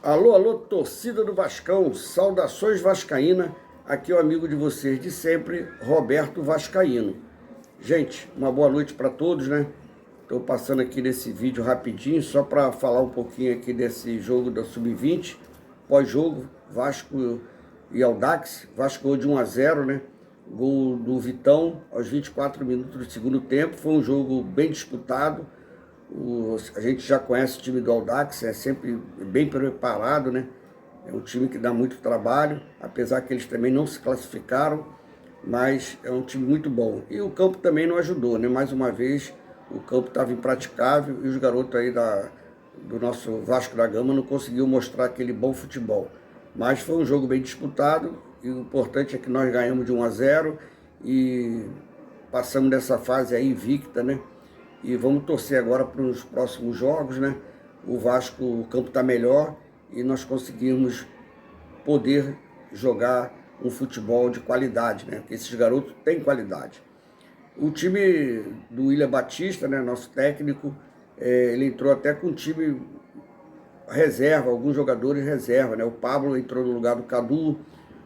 Alô, alô, torcida do Vascão, saudações vascaína, aqui é o amigo de vocês de sempre, Roberto Vascaíno. Gente, uma boa noite para todos, né? Estou passando aqui nesse vídeo rapidinho, só para falar um pouquinho aqui desse jogo da Sub-20, pós-jogo, Vasco e Audax, Vasco ganhou de 1-0, né? Gol do Vitão aos 24 minutos do segundo tempo, foi um jogo bem disputado. A gente já conhece o time do Audax, é sempre bem preparado, né? É um time que dá muito trabalho, apesar que eles também não se classificaram, mas é um time muito bom. E o campo também não ajudou, né? Mais uma vez, o campo estava impraticável e os garotos aí do nosso Vasco da Gama não conseguiu mostrar aquele bom futebol. Mas foi um jogo bem disputado e o importante é que nós ganhamos de 1-0 e passamos dessa fase aí invicta, né? E vamos torcer agora para os próximos jogos, né? O Vasco, o campo está melhor e nós conseguimos poder jogar um futebol de qualidade, né? Porque esses garotos têm qualidade. O time do William Batista, né, nosso técnico, ele entrou até com um time reserva, alguns jogadores reserva, né? O Pablo entrou no lugar do Cadu,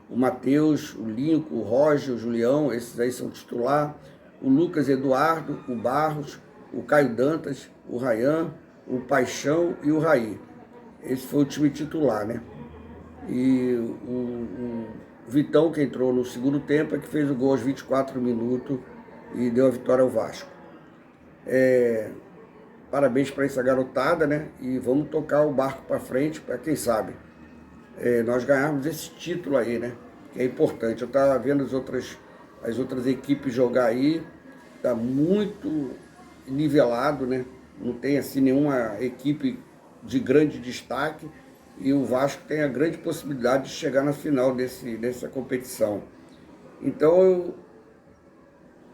o Matheus, o Lincoln, o Roger, o Julião, esses aí são titular, o Lucas Eduardo, o Barros, o Caio Dantas, o Rayan, o Paixão e o Raí. Esse foi o time titular, né? E o Vitão, que entrou no segundo tempo, é que fez o gol aos 24 minutos e deu a vitória ao Vasco. Parabéns para essa garotada, né? E vamos tocar o barco para frente, para quem sabe nós ganharmos esse título aí, né? Que é importante. Eu estava vendo as outras equipes jogar aí, tá muito nivelado, né? Não tem assim nenhuma equipe de grande destaque e o Vasco tem a grande possibilidade de chegar na final dessa competição. Então,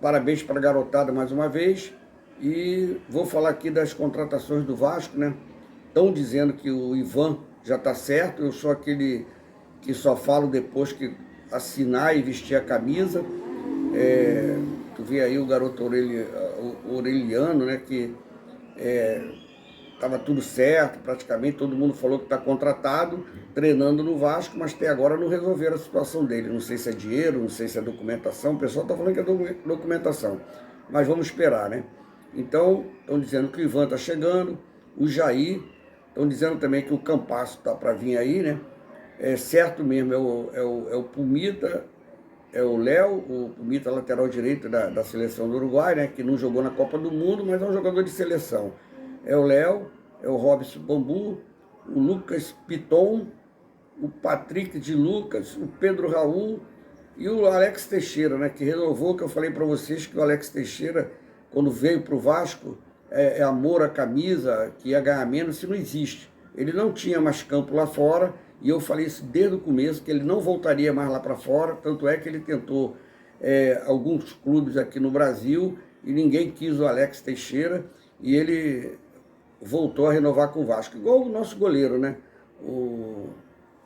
parabéns para a garotada mais uma vez e vou falar aqui das contratações do Vasco, né? Estão dizendo que o Ivan já está certo, eu sou aquele que só falo depois que assinar e vestir a camisa. Tu vê aí o garoto Aureliano, né, que estava tudo certo, praticamente todo mundo falou que está contratado, treinando no Vasco, mas até agora não resolveram a situação dele. Não sei se é dinheiro, não sei se é documentação, o pessoal está falando que é documentação, mas vamos esperar, né? Então, estão dizendo que o Ivan está chegando, o Jair, estão dizendo também que o Campasso está para vir aí, né? É certo mesmo, é o Pumita, é o Léo, o Pumita, lateral direito da seleção do Uruguai, né? Que não jogou na Copa do Mundo, mas é um jogador de seleção. É o Léo, é o Robson Bambu, o Lucas Piton, o Patrick de Lucas, o Pedro Raul e o Alex Teixeira, né? Que renovou, que eu falei para vocês que o Alex Teixeira, quando veio para o Vasco, é amor à camisa, que ia ganhar menos, isso não existe. Ele não tinha mais campo lá fora, e eu falei isso desde o começo, que ele não voltaria mais lá para fora, tanto é que ele tentou alguns clubes aqui no Brasil, e ninguém quis o Alex Teixeira, e ele voltou a renovar com o Vasco, igual o nosso goleiro, né?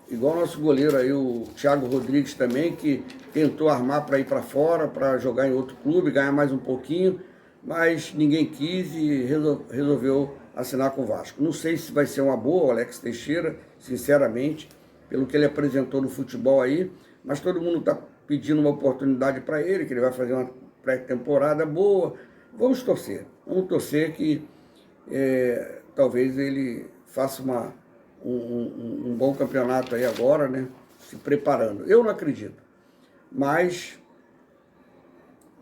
Igual o nosso goleiro aí, o Thiago Rodrigues também, que tentou armar para ir para fora, para jogar em outro clube, ganhar mais um pouquinho, mas ninguém quis e resolveu assinar com o Vasco. Não sei se vai ser uma boa o Alex Teixeira, sinceramente, pelo que ele apresentou no futebol aí, mas todo mundo está pedindo uma oportunidade para ele, que ele vai fazer uma pré-temporada boa. Vamos torcer que talvez ele faça um bom campeonato aí agora, né? Se preparando. Eu não acredito, mas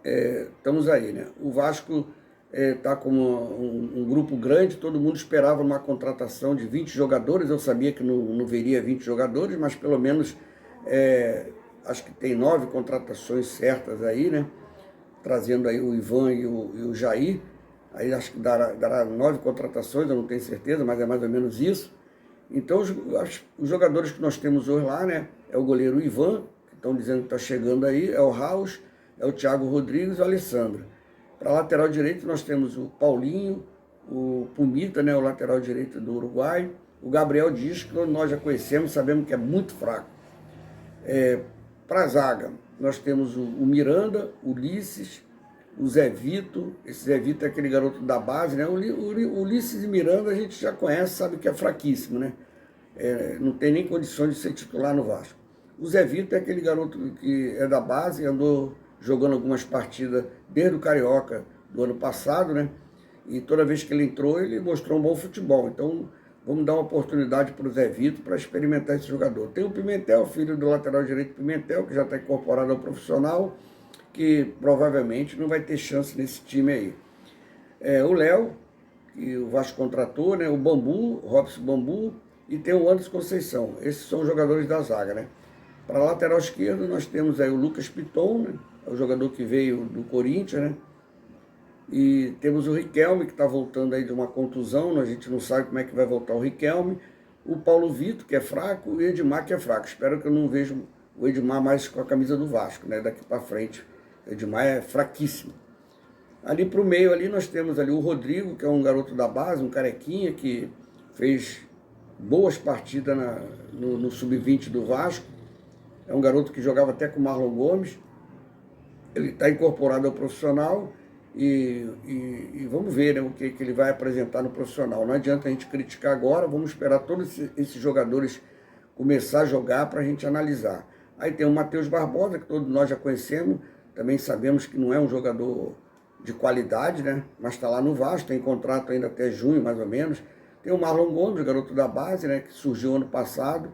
estamos aí, né? O Vasco está com um grupo grande, todo mundo esperava uma contratação de 20 jogadores, eu sabia que não veria 20 jogadores, mas pelo menos acho que tem 9 contratações certas aí, né? Trazendo aí o Ivan e o Jair, aí acho que dará 9 contratações, eu não tenho certeza, mas é mais ou menos isso. Então os jogadores que nós temos hoje lá, né, é o goleiro Ivan, que estão dizendo que está chegando aí, é o Raus, é o Thiago Rodrigues e o Alessandro. Para lateral direito nós temos o Paulinho, o Pumita, né, o lateral direito do Uruguai, o Gabriel Dias, que nós já conhecemos, sabemos que é muito fraco. Para a zaga, nós temos o Miranda, o Ulisses, o Zé Vito. Esse Zé Vito é aquele garoto da base, né? O Ulisses e Miranda a gente já conhece, sabe que é fraquíssimo, né? não tem nem condições de ser titular no Vasco. O Zé Vitor é aquele garoto que é da base, andou jogando algumas partidas desde o Carioca do ano passado, né? E toda vez que ele entrou, ele mostrou um bom futebol. Então, vamos dar uma oportunidade para o Zé Vitor para experimentar esse jogador. Tem o Pimentel, filho do lateral direito Pimentel, que já está incorporado ao profissional, que provavelmente não vai ter chance nesse time aí. O Léo, que o Vasco contratou, né? O Bambu, o Robson Bambu, e tem o Anderson Conceição. Esses são os jogadores da zaga, né? Para a lateral esquerda, nós temos aí o Lucas Piton, né? É o jogador que veio do Corinthians, né? E temos o Riquelme, que está voltando aí de uma contusão, a gente não sabe como é que vai voltar o Riquelme. O Paulo Vitor, que é fraco, e o Edmar, que é fraco. Espero que eu não veja o Edmar mais com a camisa do Vasco, né? Daqui para frente. O Edmar é fraquíssimo. Ali para o meio, ali nós temos ali o Rodrigo, que é um garoto da base, um carequinha, que fez boas partidas no Sub-20 do Vasco. É um garoto que jogava até com o Marlon Gomes. Ele está incorporado ao profissional e vamos ver, né, o que ele vai apresentar no profissional. Não adianta a gente criticar agora, vamos esperar todos esses jogadores começar a jogar para a gente analisar. Aí tem o Matheus Barbosa, que todos nós já conhecemos, também sabemos que não é um jogador de qualidade, né, mas está lá no Vasco, tem contrato ainda até junho, mais ou menos. Tem o Marlon Gomes, garoto da base, né, que surgiu ano passado,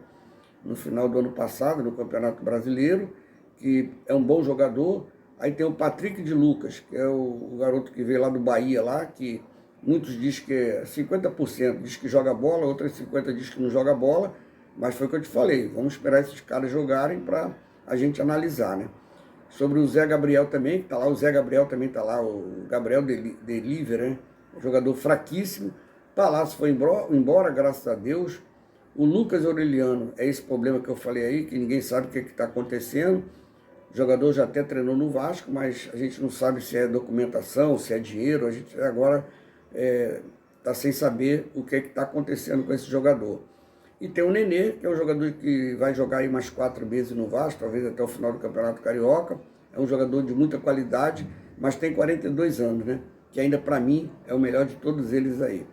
no final do ano passado, no Campeonato Brasileiro, que é um bom jogador. Aí tem o Patrick de Lucas, que é o garoto que veio lá do Bahia, lá, que muitos dizem que é 50%, diz que joga bola, outros 50% diz que não joga bola, mas foi o que eu te falei, vamos esperar esses caras jogarem para a gente analisar, né? Sobre o Zé Gabriel também, que está lá, o Zé Gabriel também está lá, o Gabriel Deliver, né? Jogador fraquíssimo, Palácio foi embora, graças a Deus. O Lucas Aureliano, é esse problema que eu falei aí, que ninguém sabe o que está acontecendo. O jogador já até treinou no Vasco, mas a gente não sabe se é documentação, se é dinheiro. A gente agora está sem saber o que está acontecendo com esse jogador. E tem o Nenê, que é um jogador que vai jogar aí mais 4 meses no Vasco, talvez até o final do Campeonato Carioca. É um jogador de muita qualidade, mas tem 42 anos, né? Que ainda para mim é o melhor de todos eles aí.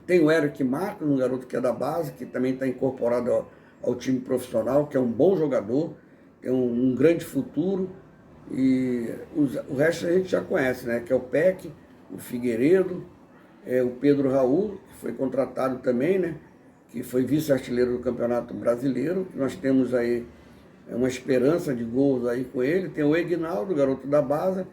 Tem o Eric Marcos, um garoto que é da base, que também está incorporado ao time profissional, que é um bom jogador, tem um grande futuro. E o resto a gente já conhece, né? Que é o Peck, o Figueiredo, o Pedro Raul, que foi contratado também, né? Que foi vice-artilheiro do Campeonato Brasileiro. Nós temos aí uma esperança de gols aí com ele. Tem o Egnaldo, garoto da base.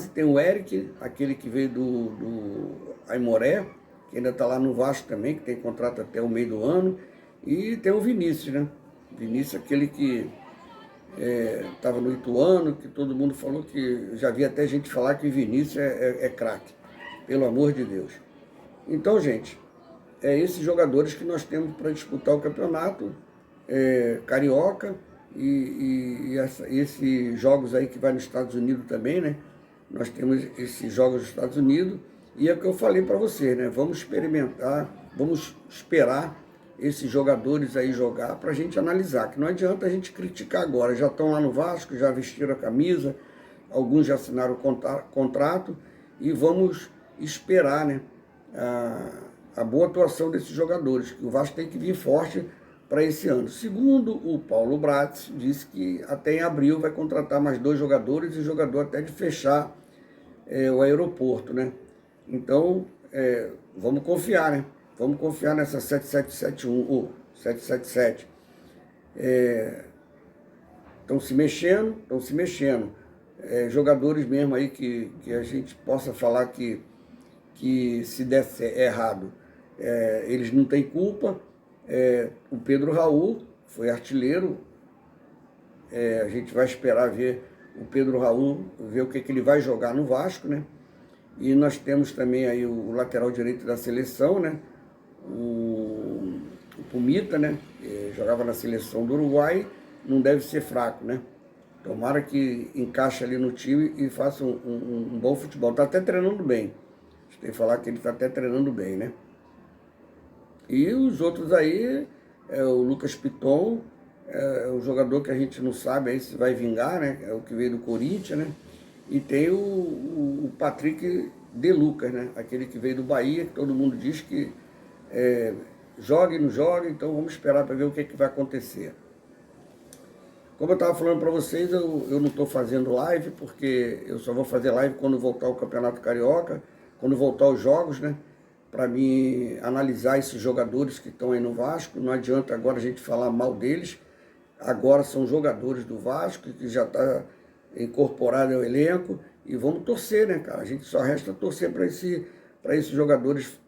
Tem o Eric, aquele que veio do Aimoré, que ainda está lá no Vasco também, que tem contrato até o meio do ano. E tem o Vinícius, né? Vinícius, aquele que estava no Ituano, que todo mundo falou que... Já vi até gente falar que o Vinícius é craque, pelo amor de Deus. Então, gente, esses jogadores que nós temos para disputar o campeonato carioca e esses jogos aí que vai nos Estados Unidos também, né? Nós temos esses jogos nos Estados Unidos e é o que eu falei para você, né? Vamos experimentar, vamos esperar esses jogadores aí jogar para a gente analisar, que não adianta a gente criticar agora. Já estão lá no Vasco, já vestiram a camisa, alguns já assinaram o contrato e vamos esperar, né, a boa atuação desses jogadores, que o Vasco tem que vir forte para esse ano. Segundo o Paulo Bratz, disse que até em abril vai contratar mais 2 jogadores e o jogador até de fechar o aeroporto, né? Então, vamos confiar, né? Vamos confiar nessa 7771 ou 777. Estão se mexendo. Jogadores mesmo aí que a gente possa falar que se der errado, eles não têm culpa. O Pedro Raul foi artilheiro. A gente vai esperar ver o Pedro Raul, ver o que ele vai jogar no Vasco, né? E nós temos também aí o lateral direito da seleção, né? O Pumita, né? Jogava na seleção do Uruguai, não deve ser fraco, né? Tomara que encaixe ali no time e faça um bom futebol. Está até treinando bem. A gente tem que falar que ele está até treinando bem, né? E os outros aí, o Lucas Piton, um jogador que a gente não sabe aí se vai vingar, né? É o que veio do Corinthians, né? E tem o Patrick de Lucas, né? Aquele que veio do Bahia, que todo mundo diz que joga e não joga, então vamos esperar para ver o que vai acontecer. Como eu estava falando para vocês, eu não estou fazendo live, porque eu só vou fazer live quando voltar o Campeonato Carioca, quando voltar os jogos, né? Para mim analisar esses jogadores que estão aí no Vasco. Não adianta agora a gente falar mal deles. Agora são jogadores do Vasco, que já está incorporado ao elenco. E vamos torcer, né, cara? A gente só resta torcer para esses jogadores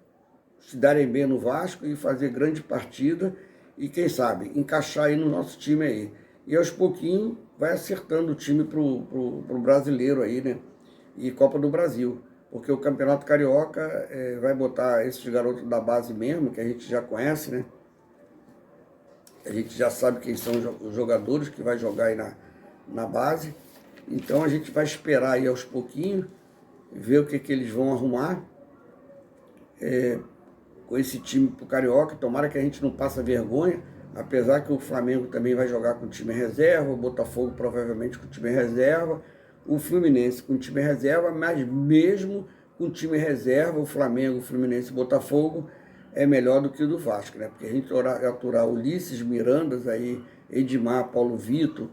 se darem bem no Vasco e fazer grande partida. E quem sabe, encaixar aí no nosso time aí. E aos pouquinhos vai acertando o time pro brasileiro aí, né? E Copa do Brasil. Porque o Campeonato Carioca vai botar esses garotos da base mesmo, que a gente já conhece, né? A gente já sabe quem são os jogadores que vai jogar aí na base. Então a gente vai esperar aí aos pouquinhos, ver o que eles vão arrumar com esse time pro Carioca. Tomara que a gente não passe vergonha. Apesar que o Flamengo também vai jogar com o time reserva, o Botafogo provavelmente com o time reserva, o Fluminense com o time reserva, mas mesmo com o time reserva, o Flamengo, o Fluminense e o Botafogo é melhor do que o do Vasco, né? Porque a gente aturar Ulisses, Mirandas, aí, Edmar, Paulo Vitor,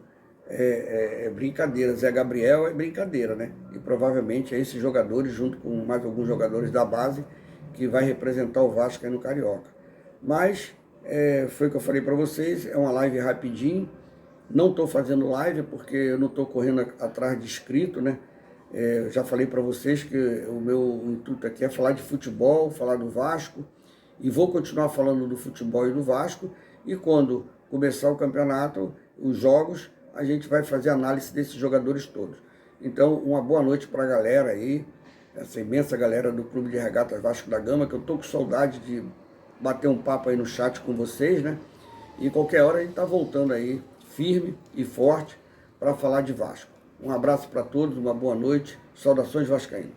é brincadeira, Zé Gabriel é brincadeira, né? E provavelmente é esses jogadores, junto com mais alguns jogadores da base, que vai representar o Vasco aí no Carioca. Mas foi o que eu falei para vocês, é uma live rapidinho. Não estou fazendo live porque eu não estou correndo atrás de inscrito, né? Eu já falei para vocês que o meu intuito aqui é falar de futebol, falar do Vasco, e vou continuar falando do futebol e do Vasco, e quando começar o campeonato, os jogos, a gente vai fazer análise desses jogadores todos. Então, uma boa noite para a galera aí, essa imensa galera do Clube de Regatas Vasco da Gama, que eu estou com saudade de bater um papo aí no chat com vocês, né? E qualquer hora a gente tá voltando aí, firme e forte, para falar de Vasco. Um abraço para todos, uma boa noite, saudações vascaínas.